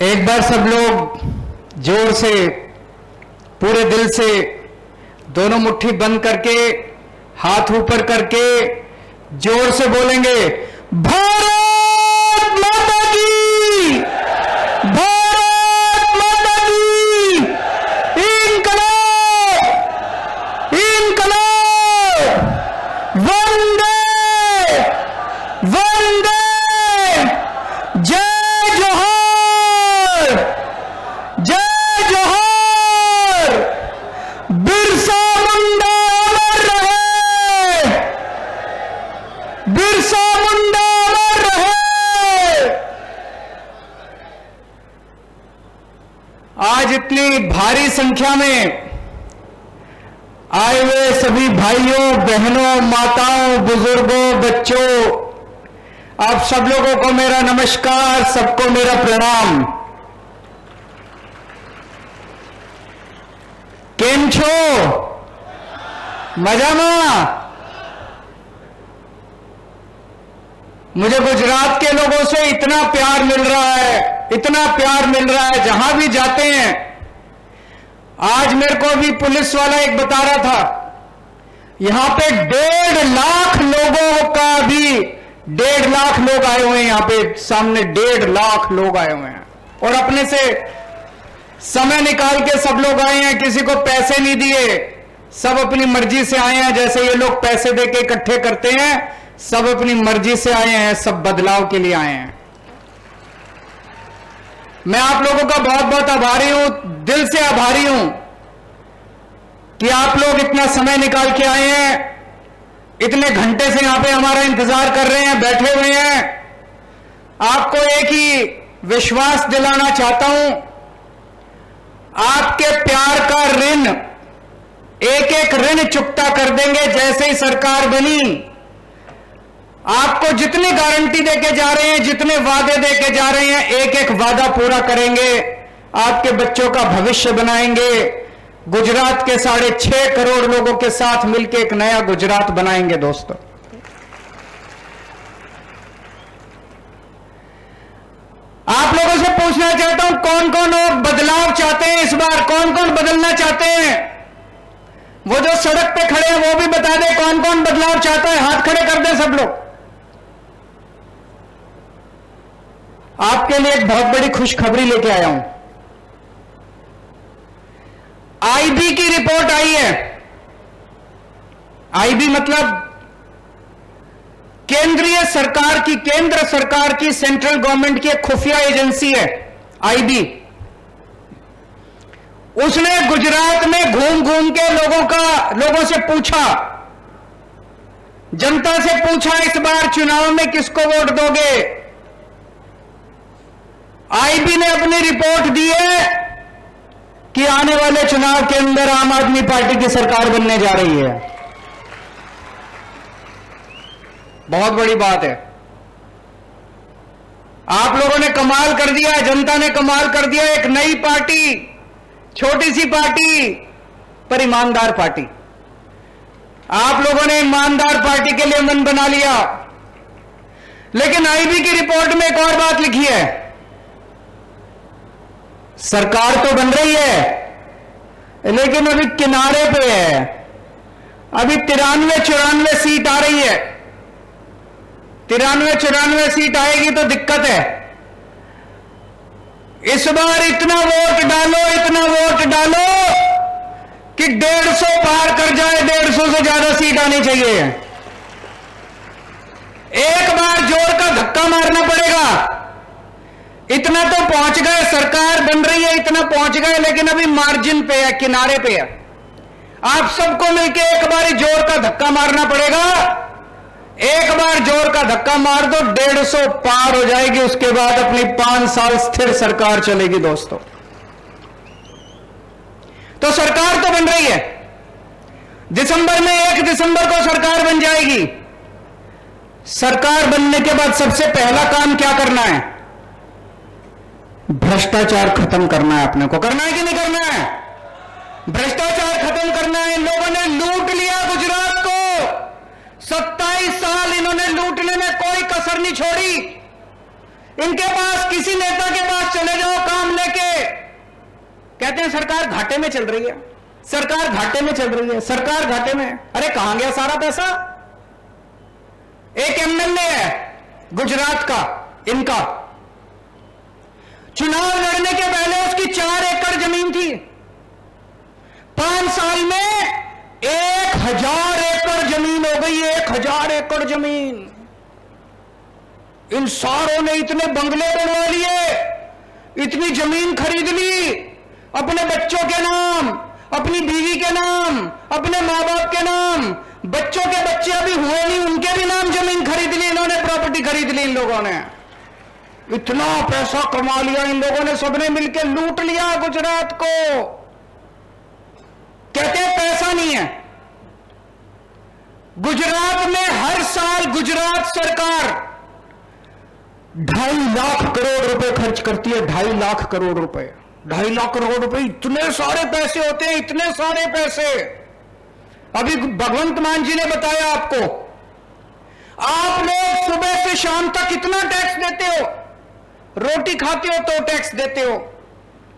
एक बार सब लोग जोर से, पूरे दिल से, दोनों मुट्ठी बंद करके, हाथ ऊपर करके जोर से बोलेंगे, भारत माता की, भारत माता की, इंकलाब, इंकलाब, वंदे, वंदे, जय जोहर, जय जोहर, बिरसा मुंडा अमर रहे, बिरसा मुंडा अमर रहे। आज इतनी भारी संख्या में आए हुए सभी भाइयों, बहनों, माताओं, बुजुर्गों, बच्चों, आप सब लोगों को मेरा नमस्कार, सबको मेरा प्रणाम। केम छो? मजामा? मुझे गुजरात के लोगों से इतना प्यार मिल रहा है, इतना प्यार मिल रहा है, जहां भी जाते हैं। आज मेरे को भी पुलिस वाला एक बता रहा था, यहां पे 1.5 लाख लोगों का भी 1.5 लाख लोग आए हुए हैं, यहां पे सामने 1.5 लाख लोग आए हुए हैं, और अपने से समय निकाल के सब लोग आए हैं, किसी को पैसे नहीं दिए, सब अपनी मर्जी से आए हैं। जैसे ये लोग पैसे देके इकट्ठे करते हैं, सब अपनी मर्जी से आए हैं, सब बदलाव के लिए आए हैं। मैं आप लोगों का बहुत बहुत आभारी हूं, दिल से आभारी हूं कि आप लोग इतना समय निकाल के आए हैं, इतने घंटे से यहां पे हमारा इंतजार कर रहे हैं, बैठे हुए हैं। आपको एक ही विश्वास दिलाना चाहता हूं, आपके प्यार का ऋण, एक एक ऋण चुकता कर देंगे जैसे ही सरकार बनी। आपको जितनी गारंटी देके जा रहे हैं, जितने वादे देके जा रहे हैं, एक एक वादा पूरा करेंगे, आपके बच्चों का भविष्य बनाएंगे, गुजरात के 6.5 करोड़ लोगों के साथ मिलकर एक नया गुजरात बनाएंगे। दोस्तों, आप लोगों से पूछना चाहता हूं, कौन कौन लोग बदलाव चाहते हैं इस बार? कौन कौन बदलना चाहते हैं? वो जो सड़क पे खड़े हैं वो भी बता दे, कौन कौन बदलाव चाहता है? हाथ खड़े कर दे सब लोग। आपके लिए एक बहुत बड़ी खुशखबरी लेके आया हूं। आईबी की रिपोर्ट आई है। आईबी मतलब केंद्रीय सरकार की, केंद्र सरकार की, सेंट्रल गवर्नमेंट की एक खुफिया एजेंसी है आईबी। उसने गुजरात में घूम घूम के लोगों से पूछा, जनता से पूछा, इस बार चुनाव में किसको वोट दोगे? आईबी ने अपनी रिपोर्ट दी है कि आने वाले चुनाव के अंदर आम आदमी पार्टी की सरकार बनने जा रही है। बहुत बड़ी बात है। आप लोगों ने कमाल कर दिया, जनता ने कमाल कर दिया। एक नई पार्टी, छोटी सी पार्टी पर ईमानदार पार्टी। आप लोगों ने ईमानदार पार्टी के लिए मन बना लिया। लेकिन आईबी की रिपोर्ट में एक और बात लिखी है, सरकार तो बन रही है लेकिन अभी किनारे पे है। अभी 93-94 सीट आ रही है। 93-94 सीट आएगी तो दिक्कत है। इस बार इतना वोट डालो, इतना वोट डालो कि 150 पार कर जाए, 150 से ज्यादा सीट आनी चाहिए। एक बार जोर का धक्का मारना पड़ेगा। इतना तो पहुंच गए, सरकार बन रही है, इतना पहुंच गए, लेकिन अभी मार्जिन पे है, किनारे पे है। आप सबको मिलकर एक बार जोर का धक्का मारना पड़ेगा। एक बार जोर का धक्का मार दो, 150 पार हो जाएगी। उसके बाद अपनी 5 साल स्थिर सरकार चलेगी। दोस्तों, तो सरकार तो बन रही है। दिसंबर में 1 दिसंबर को सरकार बन जाएगी। सरकार बनने के बाद सबसे पहला काम क्या करना है? भ्रष्टाचार खत्म करना है। अपने को करना है कि नहीं करना है? भ्रष्टाचार खत्म करना है। इन लोगों ने लूट लिया गुजरात को। 27 साल इन्होंने लूटने में कोई कसर नहीं छोड़ी। इनके पास, किसी नेता के पास चले जाओ काम लेके, कहते हैं सरकार घाटे में चल रही है, सरकार घाटे में चल रही है, सरकार घाटे में। अरे कहां गया सारा पैसा? एक एमएलए है गुजरात का, इनका चुनाव लड़ने के पहले उसकी 4 एकड़ जमीन थी, 5 साल में 1000 एकड़ जमीन हो गई, 1000 एकड़ जमीन। इन सारों ने इतने बंगले बनवा लिए, इतनी जमीन खरीद ली अपने बच्चों के नाम, अपनी बीवी के नाम, अपने मां बाप के नाम, बच्चों के बच्चे अभी हुए नहीं उनके भी नाम जमीन खरीद ली इन्होंने, प्रॉपर्टी खरीद ली इन लोगों ने। इतना पैसा कमा लिया इन लोगों ने, सबने मिलकर लूट लिया गुजरात को। कहते हैं पैसा नहीं है। गुजरात में हर साल गुजरात सरकार 2.5 लाख करोड़ रुपए खर्च करती है, 2.5 लाख करोड़ रुपए, 2.5 लाख करोड़ रुपए, इतने सारे पैसे होते हैं, इतने सारे पैसे। अभी भगवंत मान जी ने बताया आपको, आप लोग सुबह से शाम तक कितना टैक्स देते हो? रोटी खाते हो तो टैक्स देते हो,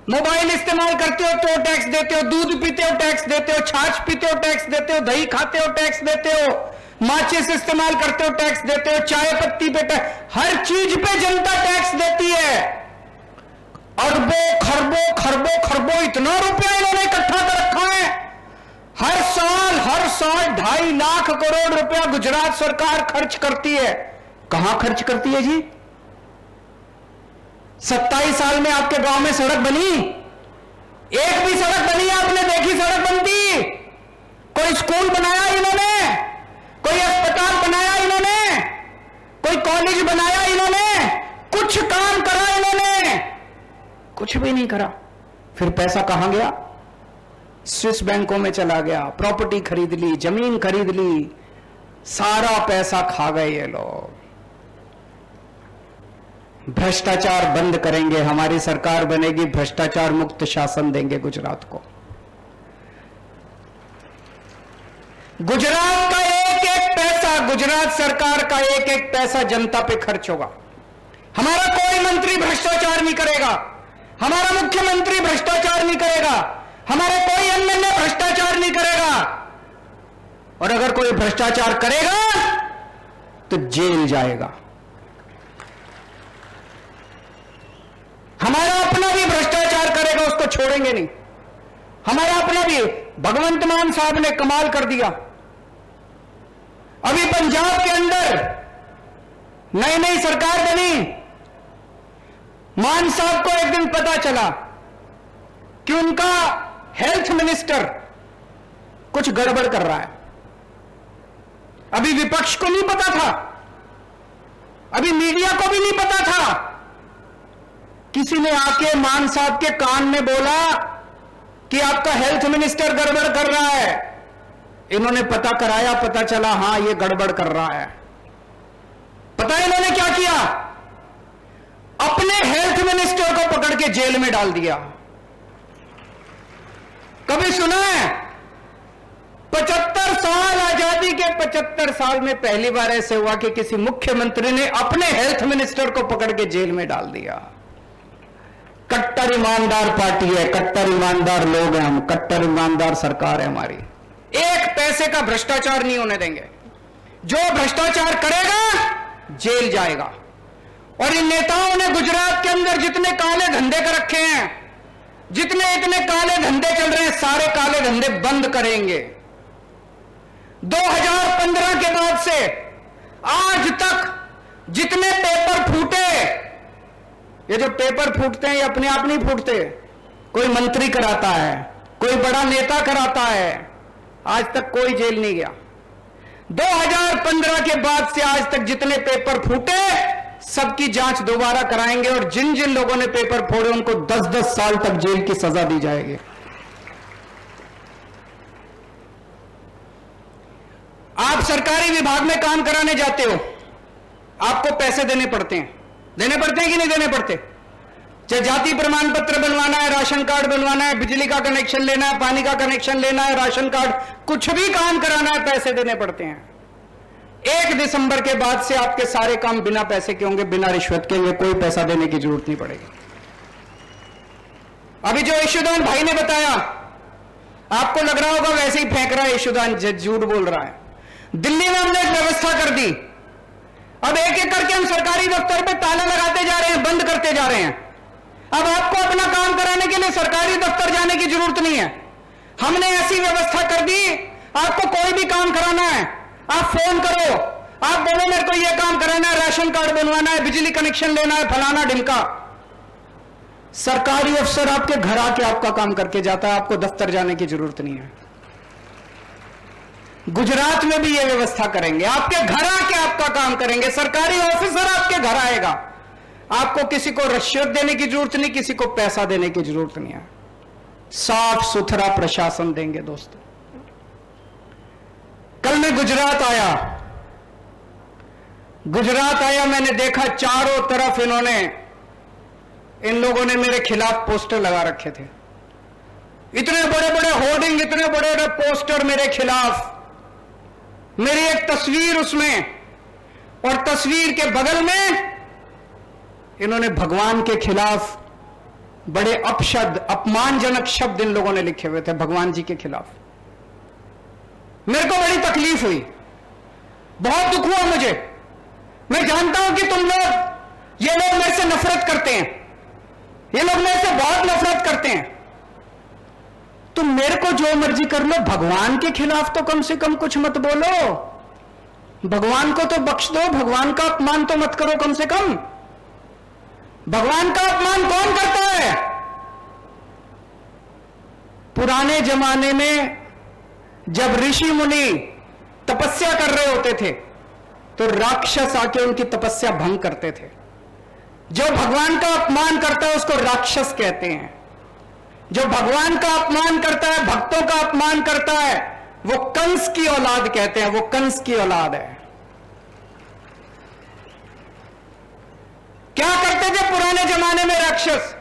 मोबाइल इस्तेमाल करते हो तो टैक्स देते हो, दूध पीते हो टैक्स देते हो, छाछ पीते हो टैक्स देते हो, दही खाते हो टैक्स देते हो, माचिस इस्तेमाल करते हो टैक्स देते हो, चाय पत्ती पे टैक्स, हर चीज पे जनता टैक्स देती है। अरबों खरबों खरबों खरबों इतना रुपया इन्होंने इकट्ठा कर रखा है। हर साल 2.5 लाख करोड़ रुपया गुजरात सरकार खर्च करती है। कहां खर्च करती है जी? 27 साल में आपके गांव में सड़क बनी? एक भी सड़क बनी आपने देखी सड़क बनती? कोई स्कूल बनाया इन्होंने? कोई अस्पताल बनाया इन्होंने? कोई कॉलेज बनाया इन्होंने? कुछ काम करा इन्होंने? कुछ भी नहीं करा। फिर पैसा कहां गया? स्विस बैंकों में चला गया, प्रॉपर्टी खरीद ली, जमीन खरीद ली, सारा पैसा खा गए ये लोग। भ्रष्टाचार बंद करेंगे, हमारी सरकार बनेगी, भ्रष्टाचार मुक्त शासन देंगे गुजरात को। गुजरात का एक एक पैसा, गुजरात सरकार का एक एक पैसा जनता पे खर्च होगा। हमारा कोई मंत्री भ्रष्टाचार नहीं करेगा, हमारा मुख्यमंत्री भ्रष्टाचार नहीं करेगा, हमारे कोई एमएलए भ्रष्टाचार नहीं करेगा, और अगर कोई भ्रष्टाचार करेगा तो जेल जाएगा। हमारा अपना भी भ्रष्टाचार करेगा, उसको छोड़ेंगे नहीं। हमारा अपना भी, भगवंत मान साहब ने कमाल कर दिया। अभी पंजाब के अंदर नई नई सरकार बनी, मान साहब को एक दिन पता चला कि उनका हेल्थ मिनिस्टर कुछ गड़बड़ कर रहा है। अभी विपक्ष को नहीं पता था, अभी मीडिया को भी नहीं पता था। किसी ने आके मान साहब के कान में बोला कि आपका हेल्थ मिनिस्टर गड़बड़ कर रहा है। इन्होंने पता कराया, पता चला हां ये गड़बड़ कर रहा है। पता है इन्होंने क्या किया? अपने हेल्थ मिनिस्टर को पकड़ के जेल में डाल दिया। कभी सुना है? 75 साल आजादी के 75 साल में पहली बार ऐसे हुआ कि किसी मुख्यमंत्री ने अपने हेल्थ मिनिस्टर को पकड़ के जेल में डाल दिया। कट्टर ईमानदार पार्टी है, कट्टर ईमानदार लोग हैं हम, कट्टर ईमानदार सरकार है हमारी। एक पैसे का भ्रष्टाचार नहीं होने देंगे। जो भ्रष्टाचार करेगा जेल जाएगा। और इन नेताओं ने गुजरात के अंदर जितने काले धंधे कर रखे हैं, जितने इतने काले धंधे चल रहे हैं, सारे काले धंधे बंद करेंगे। 2015 के बाद से आज तक जितने पेपर फूटे, ये जो पेपर फूटते हैं ये अपने आप नहीं फूटते, कोई मंत्री कराता है, कोई बड़ा नेता कराता है। आज तक कोई जेल नहीं गया। 2015 के बाद से आज तक जितने पेपर फूटे सबकी जांच दोबारा कराएंगे, और जिन जिन लोगों ने पेपर फोड़े उनको 10-10 साल तक जेल की सजा दी जाएगी। आप सरकारी विभाग में काम कराने जाते हो, आपको पैसे देने पड़ते हैं। देने पड़ते हैं कि नहीं देने पड़ते? चाहे जाति प्रमाण पत्र बनवाना है, राशन कार्ड बनवाना है, बिजली का कनेक्शन लेना है, पानी का कनेक्शन लेना है, राशन कार्ड, कुछ भी काम कराना है, पैसे देने पड़ते हैं। 1 दिसंबर के बाद से आपके सारे काम बिना पैसे के होंगे, बिना रिश्वत के होंगे, कोई पैसा देने की जरूरत नहीं पड़ेगी। अभी जो यशोदान भाई ने बताया, आपको लग रहा होगा वैसे ही फेंक रहा है यशोदान, झूठ बोल रहा है। दिल्ली में हमने एक व्यवस्था कर दी, अब एक एक करके हम सरकारी दफ्तर पे ताले लगाते जा रहे हैं, बंद करते जा रहे हैं। अब आपको अपना काम कराने के लिए सरकारी दफ्तर जाने की जरूरत नहीं है। हमने ऐसी व्यवस्था कर दी, आपको कोई भी काम कराना है आप फोन करो, आप बोलो मेरे को यह काम कराना है, राशन कार्ड बनवाना है, बिजली कनेक्शन लेना है, फलाना ढिमका, सरकारी अफसर आपके घर आके आपका काम करके जाता है, आपको दफ्तर जाने की जरूरत नहीं है। गुजरात में भी यह व्यवस्था करेंगे, आपके घर आके आपका काम करेंगे, सरकारी ऑफिसर आपके घर आएगा, आपको किसी को रिश्वत देने की जरूरत नहीं, किसी को पैसा देने की जरूरत नहीं है। साफ सुथरा प्रशासन देंगे दोस्तों। कल मैं गुजरात आया, मैंने देखा चारों तरफ इन लोगों ने मेरे खिलाफ पोस्टर लगा रखे थे, इतने बड़े बड़े होर्डिंग, इतने बड़े बड़े पोस्टर मेरे खिलाफ, मेरी एक तस्वीर उसमें, और तस्वीर के बगल में इन्होंने भगवान के खिलाफ बड़े अपशब्द, अपमानजनक शब्द इन लोगों ने लिखे हुए थे भगवान जी के खिलाफ। मेरे को बड़ी तकलीफ हुई, बहुत दुख हुआ मुझे। मैं जानता हूं कि ये लोग मेरे से नफरत करते हैं, ये लोग मेरे से बहुत नफरत करते हैं। तुम मेरे को जो मर्जी कर लो, भगवान के खिलाफ तो कम से कम कुछ मत बोलो, भगवान को तो बख्श दो, भगवान का अपमान तो मत करो कम से कम। भगवान का अपमान कौन करता है? पुराने जमाने में जब ऋषि मुनि तपस्या कर रहे होते थे तो राक्षस आके उनकी तपस्या भंग करते थे। जो भगवान का अपमान करता है उसको राक्षस कहते हैं। जो भगवान का अपमान करता है, भक्तों का अपमान करता है, वो कंस की औलाद कहते हैं, वो कंस की औलाद है। क्या करते थे पुराने जमाने में राक्षस?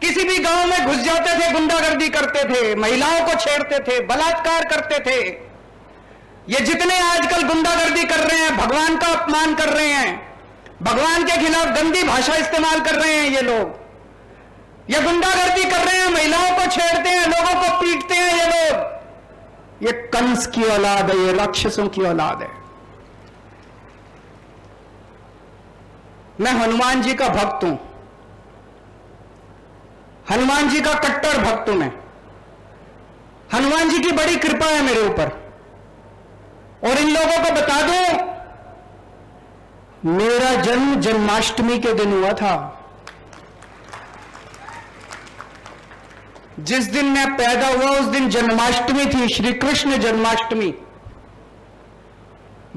किसी भी गांव में घुस जाते थे, गुंडागर्दी करते थे, महिलाओं को छेड़ते थे, बलात्कार करते थे। ये जितने आजकल गुंडागर्दी कर रहे हैं, भगवान का अपमान कर रहे हैं, भगवान के खिलाफ गंदी भाषा इस्तेमाल कर रहे हैं, ये लोग ये गुंडागर्दी कर रहे हैं, महिलाओं को छेड़ते हैं, लोगों को पीटते हैं, ये लोग, ये कंस की औलाद है, ये राक्षसों की औलाद है। मैं हनुमान जी का भक्त हूं, हनुमान जी का कट्टर भक्त हूं मैं। हनुमान जी की बड़ी कृपा है मेरे ऊपर। और इन लोगों को बता दूं, मेरा जन्म जन्माष्टमी के दिन हुआ था। जिस दिन मैं पैदा हुआ उस दिन जन्माष्टमी थी, श्री कृष्ण जन्माष्टमी।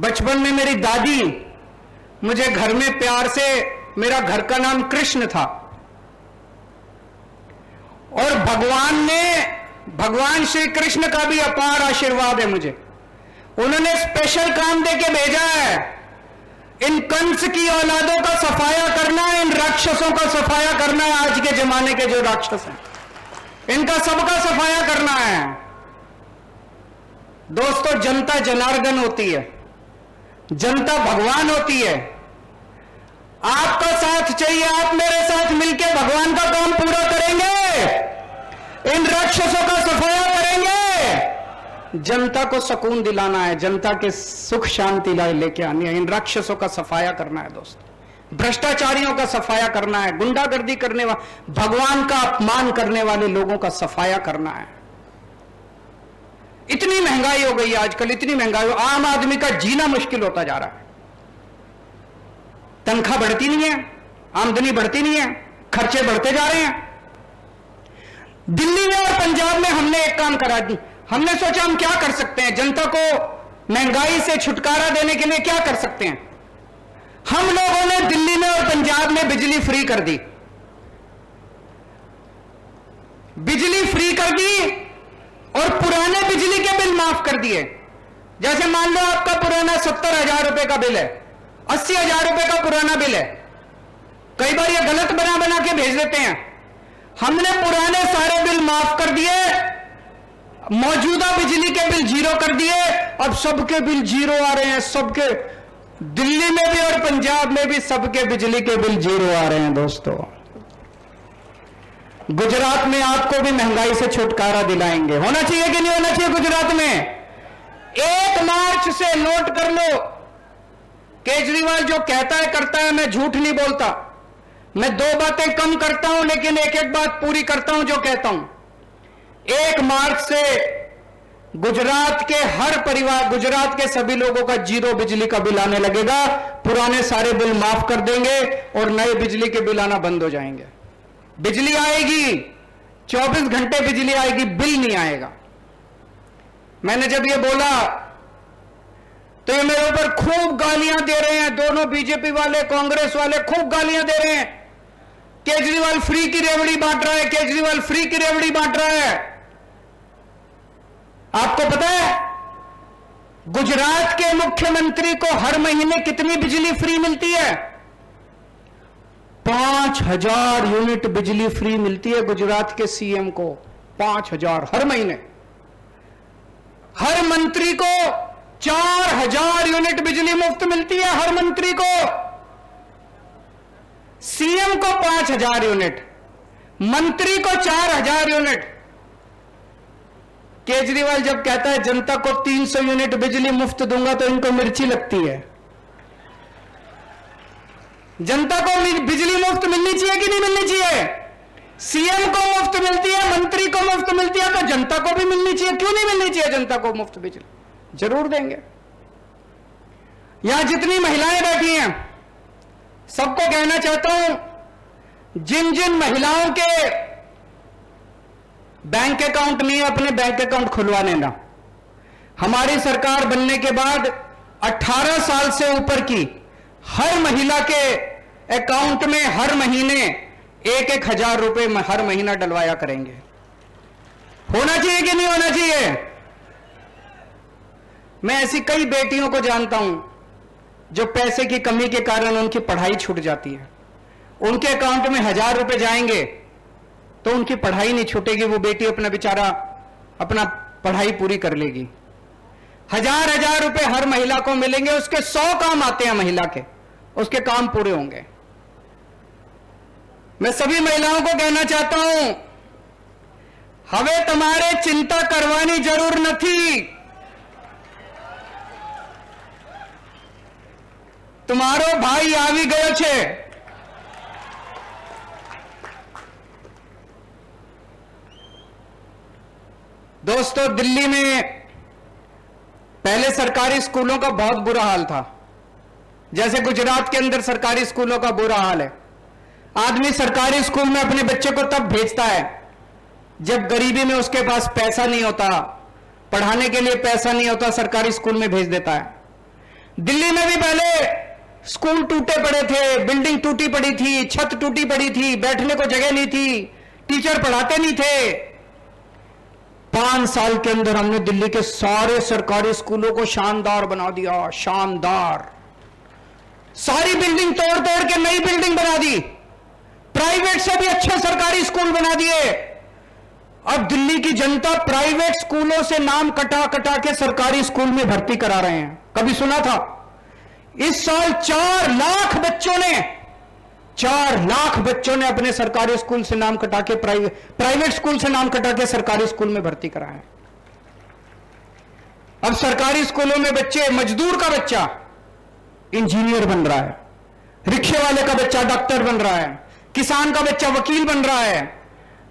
बचपन में मेरी दादी मुझे घर में प्यार से, मेरा घर का नाम कृष्ण था, और भगवान श्री कृष्ण का भी अपार आशीर्वाद है मुझे। उन्होंने स्पेशल काम देके भेजा है, इन कंस की औलादों का सफाया करना है, इन राक्षसों का सफाया करना है। आज के जमाने के जो राक्षस हैं, इनका सबका सफाया करना है। दोस्तों, जनता जनार्दन होती है, जनता भगवान होती है। आपका साथ चाहिए, आप मेरे साथ मिलकर भगवान का काम पूरा करेंगे, इन राक्षसों का सफाया करेंगे। जनता को सुकून दिलाना है, जनता के सुख शांति लेके आनी है, इन राक्षसों का सफाया करना है दोस्तों, भ्रष्टाचारियों का सफाया करना है, गुंडागर्दी करने वाले, भगवान का अपमान करने वाले लोगों का सफाया करना है। इतनी महंगाई हो गई आजकल, इतनी महंगाई, आम आदमी का जीना मुश्किल होता जा रहा है। तनख्वाह बढ़ती नहीं है, आमदनी बढ़ती नहीं है, खर्चे बढ़ते जा रहे हैं। दिल्ली में और पंजाब में हमने एक काम करा दी, हमने सोचा हम क्या कर सकते हैं, जनता को महंगाई से छुटकारा देने के लिए क्या कर सकते हैं। हम लोगों ने दिल्ली में और पंजाब में बिजली फ्री कर दी, बिजली फ्री कर दी, और पुराने बिजली के बिल माफ कर दिए। जैसे मान लो आपका पुराना 70,000 रुपए का बिल है, 80,000 रुपए का पुराना बिल है, कई बार ये गलत बना के भेज देते हैं। हमने पुराने सारे बिल माफ कर दिए, मौजूदा बिजली के बिल जीरो कर दिए। अब सबके बिल जीरो आ रहे हैं, सबके दिल्ली में भी और पंजाब में भी सबके बिजली के बिल जीरो आ रहे हैं दोस्तों। गुजरात में आपको भी महंगाई से छुटकारा दिलाएंगे। होना चाहिए कि नहीं होना चाहिए गुजरात में? 1 मार्च से नोट कर लो, केजरीवाल जो कहता है करता है, मैं झूठ नहीं बोलता। मैं 2 बातें कम करता हूं लेकिन एक बात पूरी करता हूं जो कहता हूं। 1 मार्च से गुजरात के हर परिवार, गुजरात के सभी लोगों का जीरो बिजली का बिल आने लगेगा। पुराने सारे बिल माफ कर देंगे और नए बिजली के बिल आना बंद हो जाएंगे। बिजली आएगी, 24 घंटे बिजली आएगी, बिल नहीं आएगा। मैंने जब ये बोला तो ये मेरे ऊपर खूब गालियां दे रहे हैं, दोनों बीजेपी वाले कांग्रेस वाले खूब गालियां दे रहे हैं। केजरीवाल फ्री की रेवड़ी बांट रहा है, केजरीवाल फ्री की रेवड़ी बांट रहा है। आपको पता है गुजरात के मुख्यमंत्री को हर महीने कितनी बिजली फ्री मिलती है? 5000 यूनिट बिजली फ्री मिलती है गुजरात के सीएम को। 5000 हर महीने। हर मंत्री को 4000 यूनिट बिजली मुफ्त मिलती है, हर मंत्री को। सीएम को 5000 यूनिट, मंत्री को 4000 यूनिट। केजरीवाल जब कहता है जनता को 300 यूनिट बिजली मुफ्त दूंगा तो इनको मिर्ची लगती है। जनता को बिजली मुफ्त मिलनी चाहिए कि नहीं मिलनी चाहिए? सीएम को मुफ्त मिलती है, मंत्री को मुफ्त मिलती है, तो जनता को भी मिलनी चाहिए। क्यों नहीं मिलनी चाहिए जनता को मुफ्त बिजली? जरूर देंगे। यहां जितनी महिलाएं बैठी हैं सबको कहना चाहता हूं, जिन जिन महिलाओं के बैंक अकाउंट नहीं है अपने बैंक अकाउंट खुलवा लेना। हमारी सरकार बनने के बाद 18 साल से ऊपर की हर महिला के अकाउंट में हर महीने 1-1 हजार रुपए हर महीना डलवाया करेंगे। होना चाहिए कि नहीं होना चाहिए? मैं ऐसी कई बेटियों को जानता हूं जो पैसे की कमी के कारण उनकी पढ़ाई छूट जाती है। उनके अकाउंट में 1000 रुपए जाएंगे तो उनकी पढ़ाई नहीं छूटेगी, वो बेटी अपना बेचारा अपना पढ़ाई पूरी कर लेगी। 1000 रुपए हर महिला को मिलेंगे, उसके 100 काम आते हैं महिला के, उसके काम पूरे होंगे। मैं सभी महिलाओं को कहना चाहता हूं, हमें तुम्हारे चिंता करवानी जरूर नहीं। तुम्हारो भाई आवी गयो छे। दोस्तों, दिल्ली में पहले सरकारी स्कूलों का बहुत बुरा हाल था, जैसे गुजरात के अंदर सरकारी स्कूलों का बुरा हाल है। आदमी सरकारी स्कूल में अपने बच्चे को तब भेजता है जब गरीबी में उसके पास पैसा नहीं होता, पढ़ाने के लिए पैसा नहीं होता, सरकारी स्कूल में भेज देता है। दिल्ली में भी पहले स्कूल टूटे पड़े थे, बिल्डिंग टूटी पड़ी थी, छत टूटी पड़ी थी, बैठने को जगह नहीं थी, टीचर पढ़ाते नहीं थे। 5 साल के अंदर हमने दिल्ली के सारे सरकारी स्कूलों को शानदार बना दिया, शानदार। सारी बिल्डिंग तोड़ तोड़ के नई बिल्डिंग बना दी, प्राइवेट से भी अच्छे सरकारी स्कूल बना दिए। अब दिल्ली की जनता प्राइवेट स्कूलों से नाम कटा कटा के सरकारी स्कूल में भर्ती करा रहे हैं। कभी सुना था? इस साल 4 लाख बच्चों ने अपने सरकारी स्कूल से नाम कटा के प्राइवेट स्कूल से नाम कटा के सरकारी स्कूल में भर्ती कराए। अब सरकारी स्कूलों में बच्चे, मजदूर का बच्चा इंजीनियर बन रहा है, रिक्शे वाले का बच्चा डॉक्टर बन रहा है, किसान का बच्चा वकील बन रहा है,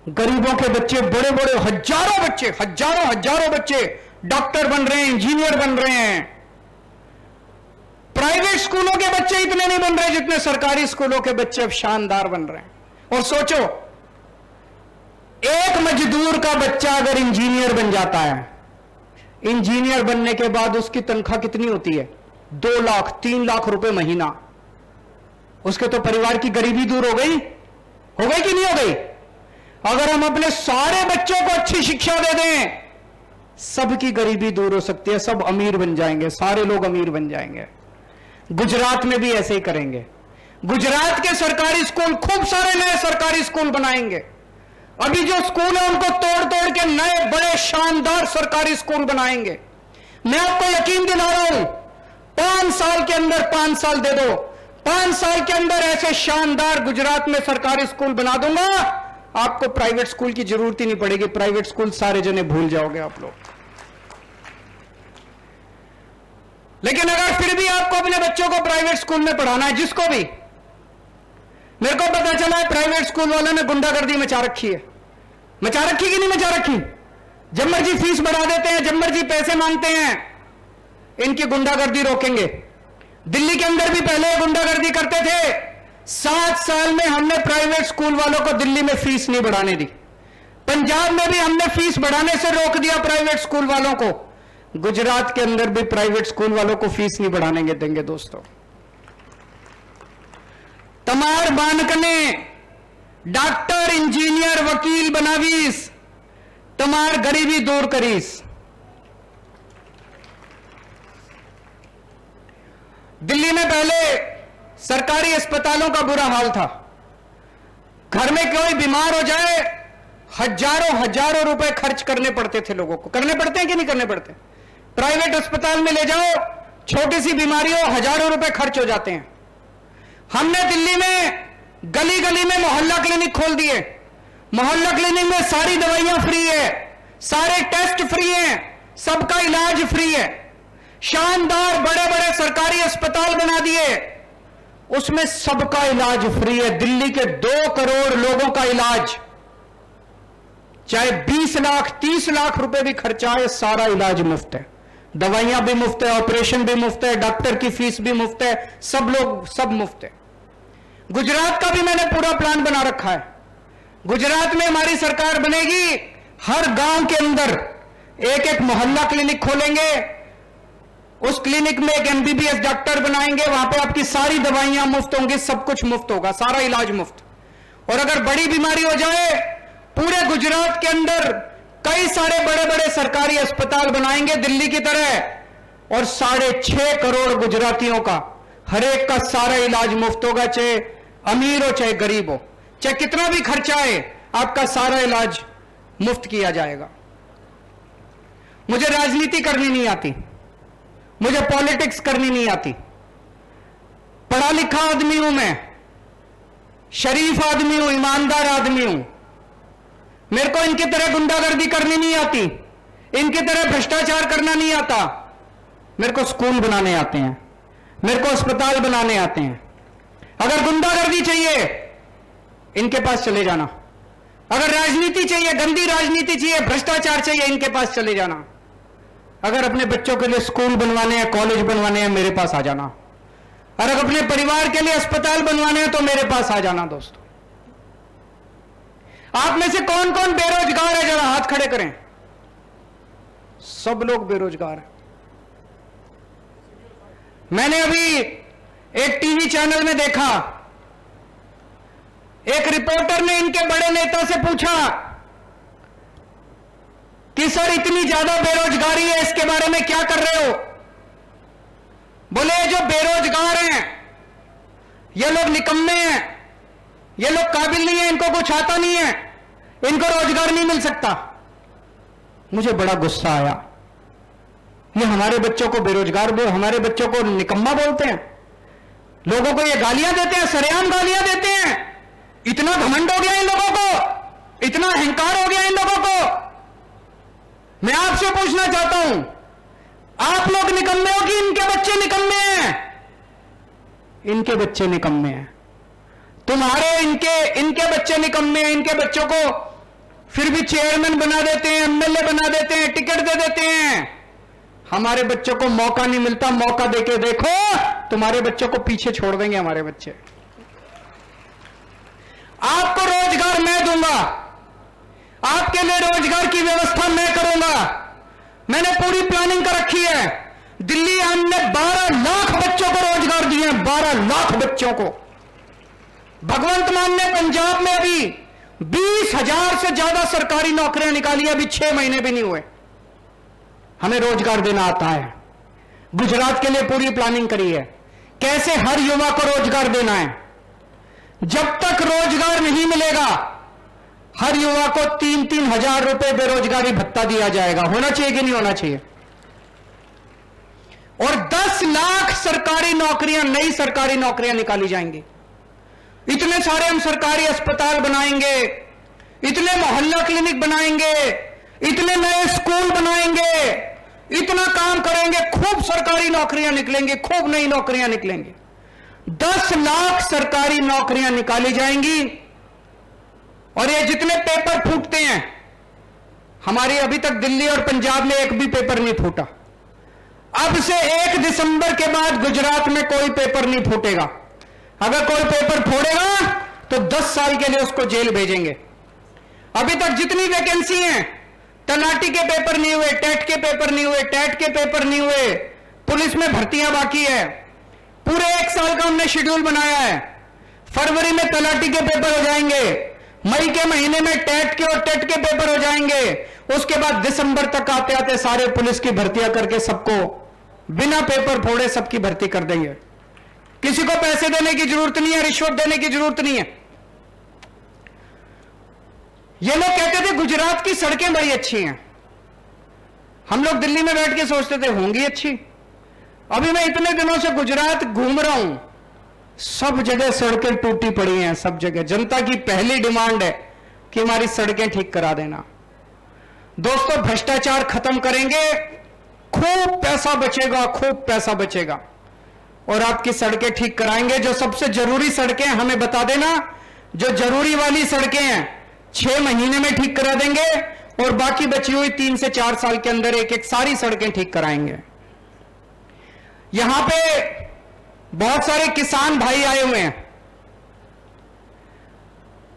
गरीबों के बच्चे, बड़े बड़े हजारों बच्चे डॉक्टर बन रहे हैं, इंजीनियर बन रहे हैं। प्राइवेट स्कूलों के बच्चे इतने नहीं बन रहे जितने सरकारी स्कूलों के बच्चे अब शानदार बन रहे हैं। और सोचो, एक मजदूर का बच्चा अगर इंजीनियर बन जाता है, इंजीनियर बनने के बाद उसकी तनख्वाह कितनी होती है? 2 लाख 3 लाख रुपए महीना। उसके तो परिवार की गरीबी दूर हो गई कि नहीं हो गई? अगर हम अपने सारे बच्चों को अच्छी शिक्षा दे दें, सबकी गरीबी दूर हो सकती है, सब अमीर बन जाएंगे, सारे लोग अमीर बन जाएंगे। गुजरात में भी ऐसे ही करेंगे। गुजरात के सरकारी स्कूल, खूब सारे नए सरकारी स्कूल बनाएंगे। अभी जो स्कूल है उनको तोड़ तोड़ के नए बड़े शानदार सरकारी स्कूल बनाएंगे। मैं आपको यकीन दिला रहा हूं, 5 साल के अंदर 5 साल दे दो, 5 साल के अंदर ऐसे शानदार गुजरात में सरकारी स्कूल बना दूंगा, आपको प्राइवेट स्कूल की जरूरत ही नहीं पड़ेगी। प्राइवेट स्कूल सारे जने भूल जाओगे आप लोग। लेकिन अगर फिर भी आपको अपने बच्चों को प्राइवेट स्कूल में पढ़ाना है, जिसको भी, मेरे को पता चला है प्राइवेट स्कूल वालों ने गुंडागर्दी मचा रखी है। मचा रखी कि नहीं मचा रखी? जब मर्जी फीस बढ़ा देते हैं, जब मर्जी पैसे मांगते हैं। इनकी गुंडागर्दी रोकेंगे। दिल्ली के अंदर भी पहले गुंडागर्दी करते थे। 7 साल में हमने प्राइवेट स्कूल वालों को दिल्ली में फीस नहीं बढ़ाने दी। पंजाब में भी हमने फीस बढ़ाने से रोक दिया प्राइवेट स्कूल वालों को। गुजरात के अंदर भी प्राइवेट स्कूल वालों को फीस नहीं बढ़ाने देंगे दोस्तों। तमार बानकने डॉक्टर, इंजीनियर, वकील बनावीस, तमार गरीबी दूर करीस। दिल्ली में पहले सरकारी अस्पतालों का बुरा हाल था। घर में कोई बीमार हो जाए, हजारों रुपए खर्च करने पड़ते थे लोगों को। करने पड़ते हैं कि नहीं करने पड़ते? प्राइवेट अस्पताल में ले जाओ, छोटी सी बीमारी हो, हजारों रुपए खर्च हो जाते हैं। हमने दिल्ली में गली गली में मोहल्ला क्लिनिक खोल दिए। मोहल्ला क्लिनिक में सारी दवाइयां फ्री है, सारे टेस्ट फ्री हैं, सबका इलाज फ्री है। शानदार बड़े बड़े सरकारी अस्पताल बना दिए, उसमें सबका इलाज फ्री है। दिल्ली के 2 करोड़ लोगों का इलाज, चाहे 20 लाख 30 लाख रुपए भी खर्चा है, सारा इलाज मुफ्त है। दवाइयां भी मुफ्त है, ऑपरेशन भी मुफ्त है, डॉक्टर की फीस भी मुफ्त है, सब मुफ्त है। गुजरात का भी मैंने पूरा प्लान बना रखा है। गुजरात में हमारी सरकार बनेगी, हर गांव के अंदर एक एक मोहल्ला क्लिनिक खोलेंगे। उस क्लिनिक में एक एमबीबीएस डॉक्टर बनाएंगे, वहां पे आपकी सारी दवाइयां मुफ्त होंगी, सब कुछ मुफ्त होगा, सारा इलाज मुफ्त। और अगर बड़ी बीमारी हो जाए, पूरे गुजरात के अंदर कई सारे बड़े बड़े सरकारी अस्पताल बनाएंगे दिल्ली की तरह, और 6.5 करोड़ गुजरातियों का हर एक का सारा इलाज मुफ्त होगा, चाहे अमीर हो चाहे गरीब हो, चाहे कितना भी खर्चा है, आपका सारा इलाज मुफ्त किया जाएगा। मुझे राजनीति करनी नहीं आती, मुझे पॉलिटिक्स करनी नहीं आती। पढ़ा लिखा आदमी हूं मैं, शरीफ आदमी हूं, ईमानदार आदमी हूं। मेरे को इनकी तरह गुंडागर्दी करनी नहीं आती, इनकी तरह भ्रष्टाचार करना नहीं आता। मेरे को स्कूल बनाने आते हैं, मेरे को अस्पताल बनाने आते हैं। अगर गुंडागर्दी चाहिए, इनके पास चले जाना। अगर राजनीति चाहिए, गंदी राजनीति चाहिए, भ्रष्टाचार चाहिए, इनके पास चले जाना। अगर अपने बच्चों के लिए स्कूल बनवाने हैं, कॉलेज बनवाने हैं, मेरे पास आ जाना। अगर अपने परिवार के लिए अस्पताल बनवाने हैं तो मेरे पास आ जाना। दोस्तों, आप में से कौन कौन बेरोजगार है, जरा हाथ खड़े करें। सब लोग बेरोजगार हैं। मैंने अभी एक टीवी चैनल में देखा, एक रिपोर्टर ने इनके बड़े नेता से पूछा कि सर इतनी ज्यादा बेरोजगारी है, इसके बारे में क्या कर रहे हो? बोले जो बेरोजगार हैं ये लोग निकम्मे हैं, ये लोग काबिल नहीं है, इनको कुछ आता नहीं है, इनको रोजगार नहीं मिल सकता। मुझे बड़ा गुस्सा आया। ये हमारे बच्चों को बेरोजगार हमारे बच्चों को निकम्मा बोलते हैं, लोगों को ये गालियां देते हैं, सरेआम गालियां देते हैं। इतना घमंड हो गया इन लोगों को, इतना अहंकार हो गया इन लोगों को। मैं आपसे पूछना चाहता हूं, आप लोग निकम्मे हो कि इनके बच्चे निकम्मे हैं? इनके बच्चे निकम्मे हैं। तुम्हारे इनके बच्चे निकम्मे हैं। इनके बच्चों को फिर भी चेयरमैन बना देते हैं, एमएलए बना देते हैं, टिकट दे देते हैं। हमारे बच्चों को मौका नहीं मिलता। मौका देके देखो, तुम्हारे बच्चों को पीछे छोड़ देंगे हमारे बच्चे। आपको रोजगार मैं दूंगा, आपके लिए रोजगार की व्यवस्था मैं करूंगा। मैंने पूरी प्लानिंग कर रखी है। दिल्ली हमने 12 लाख बच्चों को रोजगार दिए हैं, 12 लाख बच्चों को। भगवंत मान ने पंजाब में अभी 20,000 से ज्यादा सरकारी नौकरियां निकाली, अभी 6 महीने भी नहीं हुए। हमें रोजगार देना आता है। गुजरात के लिए पूरी प्लानिंग करी है, कैसे हर युवा को रोजगार देना है। जब तक रोजगार नहीं मिलेगा, हर युवा को 3-3 हजार रुपए बेरोजगारी भत्ता दिया जाएगा। होना चाहिए कि नहीं होना चाहिए? और 10 10 लाख सरकारी नौकरियां, नई सरकारी नौकरियां निकाली जाएंगी। इतने सारे हम सरकारी अस्पताल बनाएंगे, इतने मोहल्ला क्लिनिक बनाएंगे, इतने नए स्कूल बनाएंगे, इतना काम करेंगे, खूब सरकारी नौकरियां निकलेंगी, खूब नई नौकरियां निकलेंगी। 10 लाख सरकारी नौकरियां निकाली जाएंगी। और ये जितने पेपर फूटते हैं, हमारी अभी तक दिल्ली और पंजाब में एक भी पेपर नहीं फूटा। अब से 1 दिसंबर के बाद गुजरात में कोई पेपर नहीं फूटेगा। अगर कोई पेपर फोड़ेगा तो 10 साल के लिए उसको जेल भेजेंगे। अभी तक जितनी वैकेंसी हैं, तलाटी के पेपर नहीं हुए, टेट के पेपर नहीं हुए, टेट के पेपर नहीं हुए, पुलिस में भर्तियां बाकी है। पूरे 1 साल का हमने शेड्यूल बनाया है। फरवरी में तलाटी के पेपर हो जाएंगे, मई के महीने में टेट के और टेट के पेपर हो जाएंगे। उसके बाद दिसंबर तक आते आते सारे पुलिस की भर्तियां करके सबको बिना पेपर फोड़े सबकी भर्ती कर देंगे। किसी को पैसे देने की जरूरत नहीं है, रिश्वत देने की जरूरत नहीं है। ये लोग कहते थे गुजरात की सड़कें बड़ी अच्छी हैं। हम लोग दिल्ली में बैठ के सोचते थे होंगी अच्छी। अभी मैं इतने दिनों से गुजरात घूम रहा हूं, सब जगह सड़कें टूटी पड़ी हैं, सब जगह। जनता की पहली डिमांड है कि हमारी सड़कें ठीक करा देना। दोस्तों, भ्रष्टाचार खत्म करेंगे, खूब पैसा बचेगा, खूब पैसा बचेगा, और आपकी सड़कें ठीक कराएंगे। जो सबसे जरूरी सड़कें हमें बता देना, जो जरूरी वाली सड़कें हैं 6 महीने में ठीक करा देंगे, और बाकी बची हुई 3 से 4 साल के अंदर एक एक सारी सड़कें ठीक कराएंगे। यहां पे बहुत सारे किसान भाई आए हुए हैं।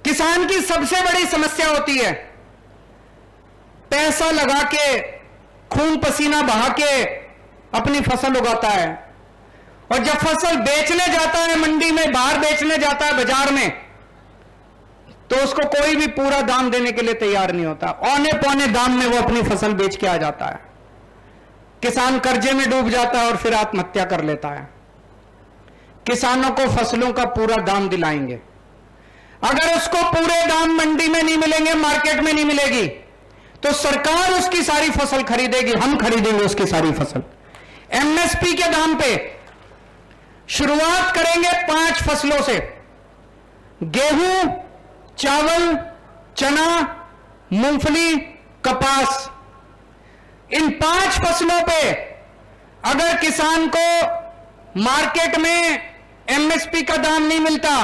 किसान की सबसे बड़ी समस्या होती है, पैसा लगा के, खून पसीना बहा के अपनी फसल उगाता है, और जब फसल बेचने जाता है मंडी में, बाहर बेचने जाता है बाजार में, तो उसको कोई भी पूरा दाम देने के लिए तैयार नहीं होता। औने पौने दाम में वो अपनी फसल बेच के आ जाता है। किसान कर्जे में डूब जाता है और फिर आत्महत्या कर लेता है। किसानों को फसलों का पूरा दाम दिलाएंगे। अगर उसको पूरे दाम मंडी में नहीं मिलेंगे, मार्केट में नहीं मिलेगी, तो सरकार उसकी सारी फसल खरीदेगी, हम खरीदेंगे उसकी सारी फसल। एमएसपी के दाम पे शुरुआत करेंगे 5 फसलों से, गेहूं, चावल, चना, मूंगफली, कपास। इन 5 फसलों पे अगर किसान को मार्केट में एमएसपी का दाम नहीं मिलता,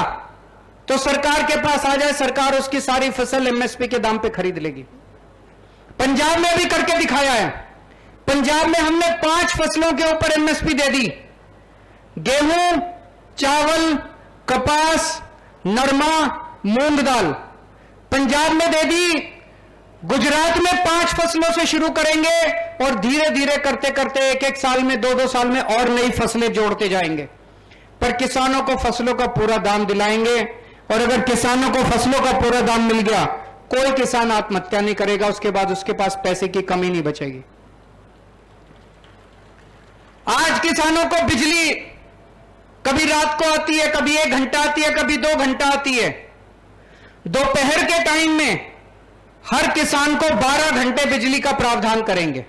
तो सरकार के पास आ जाए, सरकार उसकी सारी फसल एमएसपी के दाम पे खरीद लेगी। पंजाब में भी करके दिखाया है। पंजाब में हमने 5 फसलों के ऊपर एमएसपी दे दी, गेहूं, चावल, कपास, नरमा, मूंग दाल। पंजाब में दे दी। गुजरात में 5 फसलों से शुरू करेंगे, और धीरे धीरे करते करते 1-1 साल में, 2-2 साल में और नई फसलें जोड़ते जाएंगे। पर किसानों को फसलों का पूरा दाम दिलाएंगे, और अगर किसानों को फसलों का पूरा दाम मिल गया, कोई किसान आत्महत्या नहीं करेगा, उसके बाद उसके पास पैसे की कमी नहीं बचेगी। आज किसानों को बिजली कभी रात को आती है, कभी 1 घंटा आती है, कभी 2 घंटा आती है। दोपहर के टाइम में हर किसान को 12 घंटे बिजली का प्रावधान करेंगे।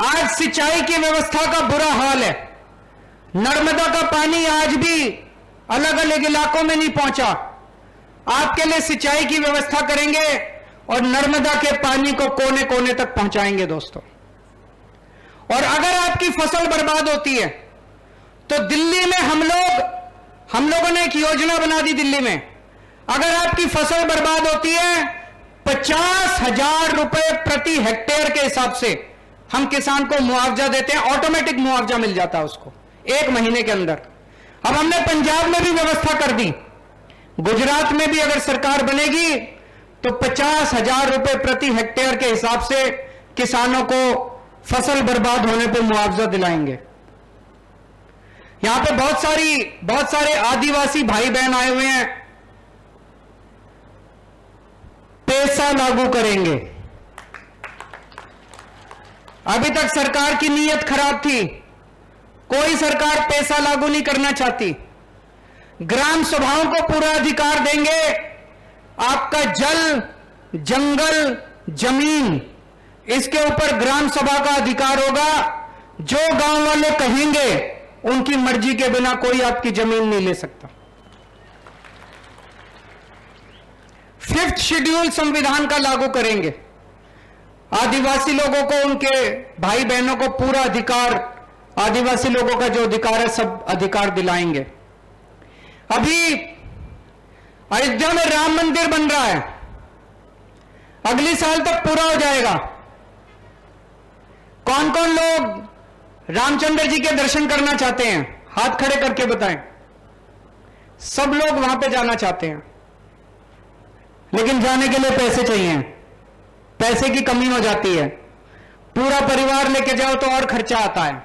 आज सिंचाई की व्यवस्था का बुरा हाल है। नर्मदा का पानी आज भी अलग अलग इलाकों में नहीं पहुंचा। आपके लिए सिंचाई की व्यवस्था करेंगे और नर्मदा के पानी को कोने कोने तक पहुंचाएंगे दोस्तों। और अगर आपकी फसल बर्बाद होती है, तो दिल्ली में हम लोगों ने एक योजना बना दी दिल्ली में। अगर आपकी फसल बर्बाद होती है, 50,000 रुपए प्रति हेक्टेयर के हिसाब से हम किसान को मुआवजा देते हैं। ऑटोमेटिक मुआवजा मिल जाता है उसको 1 महीने के अंदर। अब हमने पंजाब में भी व्यवस्था कर दी, गुजरात में भी अगर सरकार बनेगी तो 50,000 रुपए प्रति हेक्टेयर के हिसाब से किसानों को फसल बर्बाद होने पर मुआवजा दिलाएंगे। यहां पे बहुत सारे आदिवासी भाई बहन आए हुए हैं। पैसा लागू करेंगे। अभी तक सरकार की नीयत खराब थी, कोई सरकार पैसा लागू नहीं करना चाहती। ग्राम सभाओं को पूरा अधिकार देंगे। आपका जल, जंगल, जमीन, इसके ऊपर ग्राम सभा का अधिकार होगा। जो गांव वाले कहेंगे उनकी मर्जी के बिना कोई आपकी जमीन नहीं ले सकता। 5th शेड्यूल संविधान का लागू करेंगे। आदिवासी लोगों को, उनके भाई बहनों को पूरा अधिकार, आदिवासी लोगों का जो अधिकार है सब अधिकार दिलाएंगे। अभी अयोध्या में राम मंदिर बन रहा है, अगली साल तक पूरा हो जाएगा। कौन कौन लोग रामचंद्र जी के दर्शन करना चाहते हैं? हाथ खड़े करके बताएं। सब लोग वहां पे जाना चाहते हैं, लेकिन जाने के लिए पैसे चाहिए। पैसे की कमी हो जाती है। पूरा परिवार लेके जाओ तो और खर्चा आता है,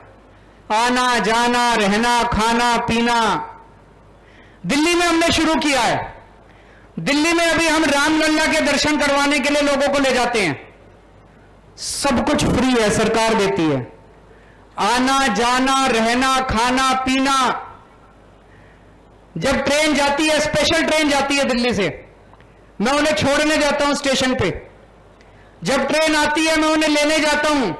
आना जाना, रहना, खाना पीना। दिल्ली में हमने शुरू किया है। दिल्ली में अभी हम रामलला के दर्शन करवाने के लिए लोगों को ले जाते हैं। सब कुछ फ्री है, सरकार देती है। आना जाना, रहना, खाना पीना। जब ट्रेन जाती है, स्पेशल ट्रेन जाती है दिल्ली से, मैं उन्हें छोड़ने जाता हूं स्टेशन पे। जब ट्रेन आती है मैं उन्हें लेने जाता हूं।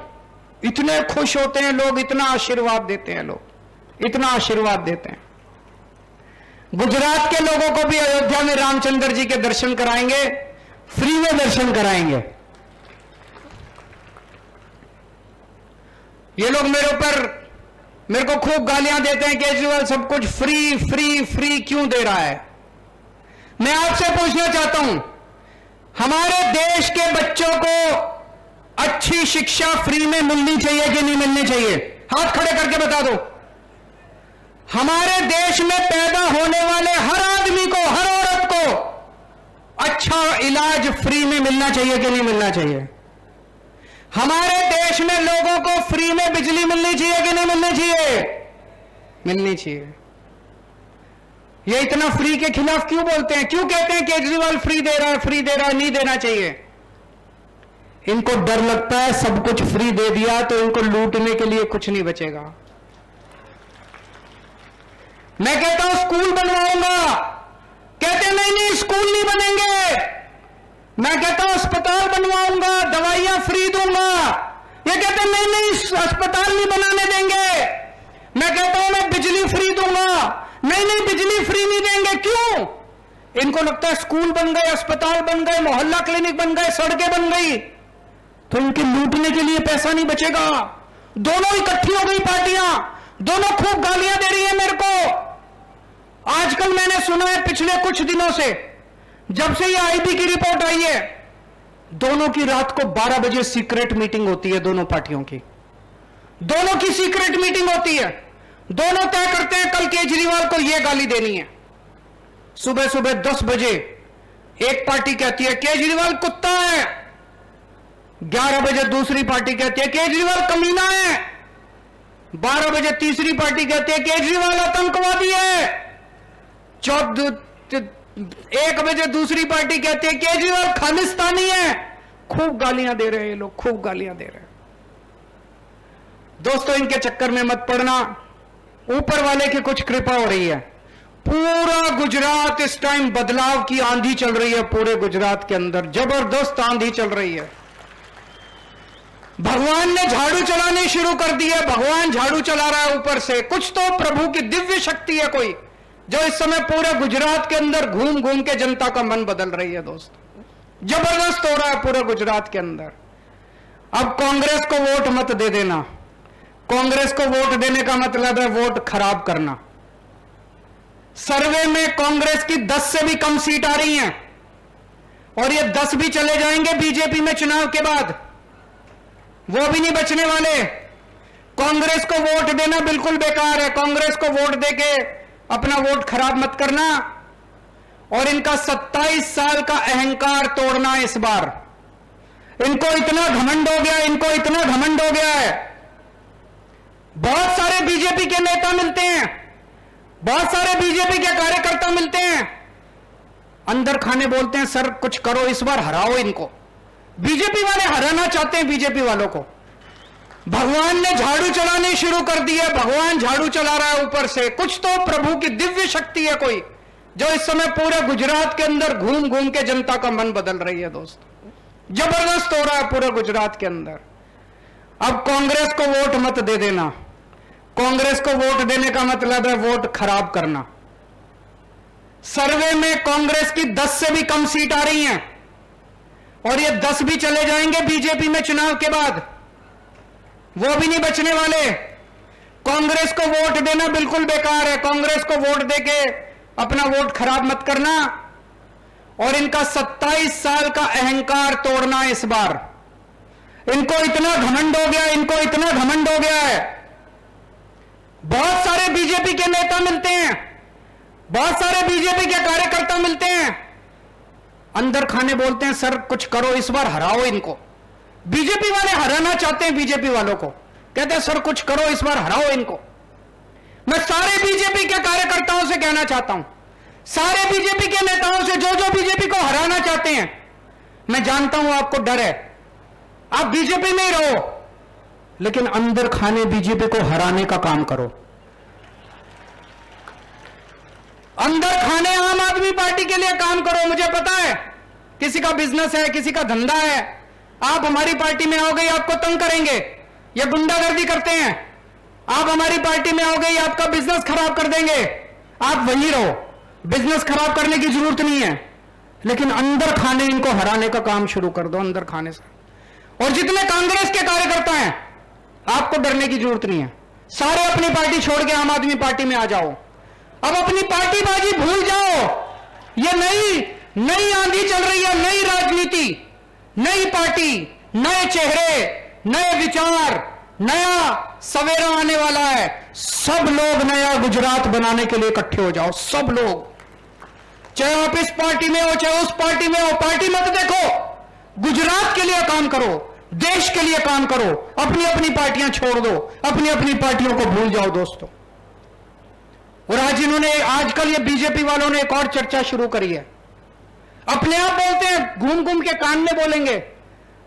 इतने खुश होते हैं लोग, इतना आशीर्वाद देते हैं लोग, इतना आशीर्वाद देते हैं। गुजरात के लोगों को भी अयोध्या में रामचंद्र जी के दर्शन कराएंगे, फ्री में दर्शन कराएंगे। ये लोग मेरे को खूब गालियां देते हैं, केजरीवाल सब कुछ फ्री फ्री फ्री क्यों दे रहा है। मैं आपसे पूछना चाहता हूं, हमारे देश के बच्चों को अच्छी शिक्षा फ्री में मिलनी चाहिए कि नहीं मिलनी चाहिए? हाथ खड़े करके बता दो। हमारे देश में पैदा होने वाले हर आदमी को, हर औरत को अच्छा इलाज फ्री में मिलना चाहिए कि नहीं मिलना चाहिए? हमारे देश में लोगों को फ्री में बिजली मिलनी चाहिए कि नहीं मिलनी चाहिए? मिलनी चाहिए। ये इतना फ्री के खिलाफ क्यों बोलते हैं? क्यों कहते हैं केजरीवाल फ्री दे रहा है, फ्री दे रहा है, नहीं देना चाहिए? इनको डर लगता है सब कुछ फ्री दे दिया तो इनको लूटने के लिए कुछ नहीं बचेगा। मैं कहता हूं स्कूल बनवाऊंगा, कहते नहीं नहीं स्कूल नहीं बनेंगे। मैं कहता हूं अस्पताल बनवाऊंगा, दवाइयां फ्री दूंगा, ये कहते नहीं नहीं अस्पताल नहीं बनाने देंगे। मैं कहता हूं मैं बिजली फ्री दूंगा, नहीं नहीं बिजली फ्री नहीं देंगे। क्यों? इनको लगता है स्कूल बन गए, अस्पताल बन गए, मोहल्ला क्लिनिक बन गए, सड़कें बन गई तो इनके लूटने के लिए पैसा नहीं बचेगा। दोनों इकट्ठी हो गई पार्टियां, दोनों खूब गालियां दे रही है मेरे को। आजकल मैंने सुना है पिछले कुछ दिनों से, जब से ये आईबी की रिपोर्ट आई है, दोनों की रात को 12 बजे सीक्रेट मीटिंग होती है। दोनों पार्टियों की, दोनों की सीक्रेट मीटिंग होती है। दोनों तय करते हैं कल केजरीवाल को यह गाली देनी है। सुबह सुबह 10 बजे एक पार्टी कहती है केजरीवाल कुत्ता है, 11 बजे दूसरी पार्टी कहती है केजरीवाल कमीना है, 12 बजे तीसरी पार्टी कहती है केजरीवाल आतंकवादी है, 1 बजे दूसरी पार्टी कहती है केजरीवाल खालिस्तानी है। खूब गालियां दे रहे हैं ये लोग, खूब गालियां दे रहे हैं। दोस्तों इनके चक्कर में मत पड़ना, ऊपर वाले की कुछ कृपा हो रही है। पूरा गुजरात इस टाइम बदलाव की आंधी चल रही है। पूरे गुजरात के अंदर जबरदस्त आंधी चल रही है। भगवान ने झाड़ू चलाने शुरू कर दी है। भगवान झाड़ू चला रहा है ऊपर से। कुछ तो प्रभु की दिव्य शक्ति है कोई, जो इस समय पूरे गुजरात के अंदर घूम घूम के जनता का मन बदल रही है। दोस्त जबरदस्त हो रहा है पूरे गुजरात के अंदर। अब कांग्रेस को वोट मत दे देना। कांग्रेस को वोट देने का मतलब है वोट खराब करना। सर्वे में कांग्रेस की 10 से भी कम सीट आ रही हैं और ये 10 भी चले जाएंगे बीजेपी में चुनाव के बाद, वो भी नहीं बचने वाले। कांग्रेस को वोट देना बिल्कुल बेकार है। कांग्रेस को वोट देके अपना वोट खराब मत करना। और इनका 27 साल का अहंकार तोड़ना इस बार। इनको इतना घमंड हो गया, इनको इतना घमंड हो गया है। बहुत सारे बीजेपी के नेता मिलते हैं, बहुत सारे बीजेपी के कार्यकर्ता मिलते हैं, अंदर खाने बोलते हैं सर कुछ करो, इस बार हराओ इनको। बीजेपी वाले हराना चाहते हैं बीजेपी वालों को। भगवान ने झाड़ू चलाने शुरू कर दी है। भगवान झाड़ू चला रहा है ऊपर से। कुछ तो प्रभु की दिव्य शक्ति है कोई, जो इस समय पूरे गुजरात के अंदर घूम घूम के जनता का मन बदल रही है। दोस्त जबरदस्त हो रहा है पूरे गुजरात के अंदर। अब कांग्रेस को वोट मत दे देना। कांग्रेस को वोट देने का मतलब है वोट खराब करना। सर्वे में कांग्रेस की 10 से भी कम सीट आ रही हैं और ये 10 भी चले जाएंगे बीजेपी में चुनाव के बाद, वो भी नहीं बचने वाले। कांग्रेस को वोट देना बिल्कुल बेकार है। कांग्रेस को वोट देके अपना वोट खराब मत करना और इनका 27 साल का अहंकार तोड़ना इस बार। इनको इतना घमंड हो गया, इनको इतना घमंड हो गया है। बहुत सारे बीजेपी के नेता मिलते हैं, बहुत सारे बीजेपी के कार्यकर्ता मिलते हैं, अंदर खाने बोलते हैं सर कुछ करो, इस बार हराओ इनको। बीजेपी वाले हराना चाहते हैं बीजेपी वालों को, कहते हैं सर कुछ करो, इस बार हराओ इनको। मैं सारे बीजेपी के कार्यकर्ताओं से कहना चाहता हूं, सारे बीजेपी के नेताओं से, जो जो बीजेपी को हराना चाहते हैं, मैं जानता हूं आपको डर है, आप बीजेपी में ही रहो, लेकिन अंदर खाने बीजेपी को हराने का काम करो। अंदर खाने आम आदमी पार्टी के लिए काम करो। मुझे पता है किसी का बिजनेस है, किसी का धंधा है, आप हमारी पार्टी में आओगे आपको तंग करेंगे, ये गुंडागर्दी करते हैं। आप हमारी पार्टी में आओगे आपका बिजनेस खराब कर देंगे, आप वहीं रहो, बिजनेस खराब करने की जरूरत नहीं है, लेकिन अंदर खाने इनको हराने का काम शुरू कर दो, अंदर खाने से। और जितने कांग्रेस के कार्यकर्ता हैं आपको डरने की जरूरत नहीं है, सारे अपनी पार्टी छोड़ के आम आदमी पार्टी में आ जाओ। अब अपनी पार्टी बाजी भूल जाओ। ये नई आंधी चल रही है, नई राजनीति, नई पार्टी, नए चेहरे, नए विचार, नया सवेरा आने वाला है। सब लोग नया गुजरात बनाने के लिए इकट्ठे हो जाओ, सब लोग, चाहे आप इस पार्टी में हो चाहे उस पार्टी में हो, पार्टी मत देखो, गुजरात के लिए काम करो, देश के लिए काम करो। अपनी अपनी पार्टियां छोड़ दो, अपनी अपनी पार्टियों को भूल जाओ दोस्तों। और आज इन्होंने, आजकल ये बीजेपी वालों ने एक और चर्चा शुरू करी है। अपने आप बोलते हैं, घूम घूम के कान में बोलेंगे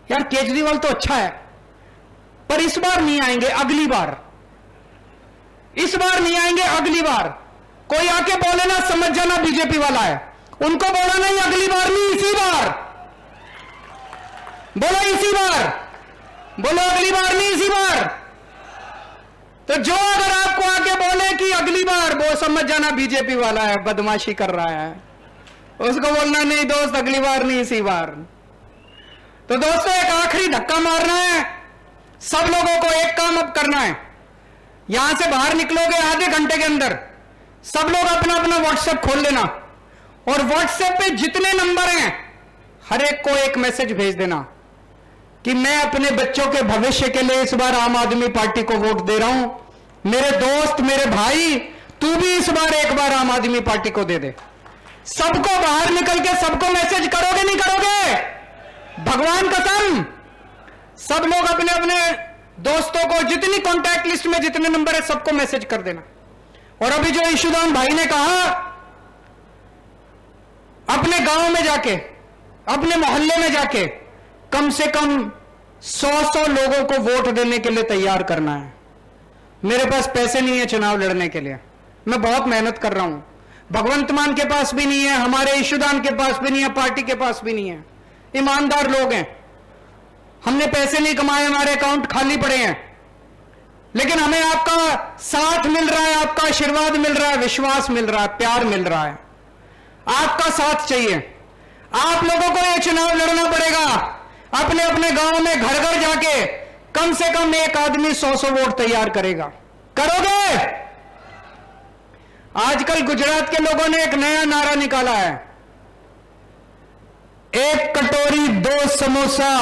यार केजरीवाल तो अच्छा है, पर इस बार नहीं आएंगे, अगली बार, इस बार नहीं आएंगे, अगली बार। कोई आके बोले ना समझ जाना बीजेपी वाला है, उनको बोला नहीं अगली बार नहीं, इसी बार बोलो, इसी बार बोलो, अगली बार नहीं इसी बार। तो जो अगर आपको आके बोले कि अगली बार, वो समझ जाना बीजेपी वाला है, बदमाशी कर रहा है, उसको बोलना नहीं दोस्त अगली बार नहीं इसी बार। तो दोस्तों एक आखिरी धक्का मारना है, सब लोगों को एक काम अब करना है। यहां से बाहर निकलोगे आधे घंटे के अंदर, सब लोग अपना अपना व्हाट्सएप खोल लेना और व्हाट्सएप पे जितने नंबर हैं हर एक को एक मैसेज भेज देना कि मैं अपने बच्चों के भविष्य के लिए इस बार आम आदमी पार्टी को वोट दे रहा हूं। मेरे दोस्त, मेरे भाई, तू भी इस बार एक बार आम आदमी पार्टी को दे दे। सबको बाहर निकल के सबको मैसेज करोगे नहीं करोगे? भगवान कसम, सब लोग अपने अपने दोस्तों को, जितनी कॉन्टैक्ट लिस्ट में जितने नंबर है सबको मैसेज कर देना। और अभी जो ईशुदान भाई ने कहा, अपने गांव में जाके, अपने मोहल्ले में जाके कम से कम 100 लोगों को वोट देने के लिए तैयार करना है। मेरे पास पैसे नहीं है चुनाव लड़ने के लिए, मैं बहुत मेहनत कर रहा हूं, भगवंत मान के पास भी नहीं है, हमारे ईशुदान के पास भी नहीं है, पार्टी के पास भी नहीं है, ईमानदार लोग हैं, हमने पैसे नहीं कमाए, हमारे अकाउंट खाली पड़े हैं, लेकिन हमें आपका साथ मिल रहा है, आपका आशीर्वाद मिल रहा है, विश्वास मिल रहा है, प्यार मिल रहा है, आपका साथ चाहिए। आप लोगों को यह चुनाव लड़ना पड़ेगा, अपने अपने गांव में घर घर जाके कम से कम एक आदमी 100 वोट तैयार करेगा। करोगे? आजकल गुजरात के लोगों ने एक नया नारा निकाला है, एक कटोरी 2 समोसा।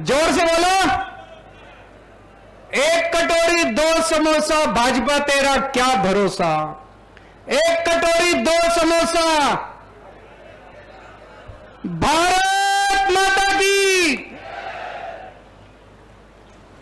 जोर से बोलो, एक कटोरी 2 समोसा, भाजपा तेरा क्या भरोसा। एक कटोरी 2 समोसा,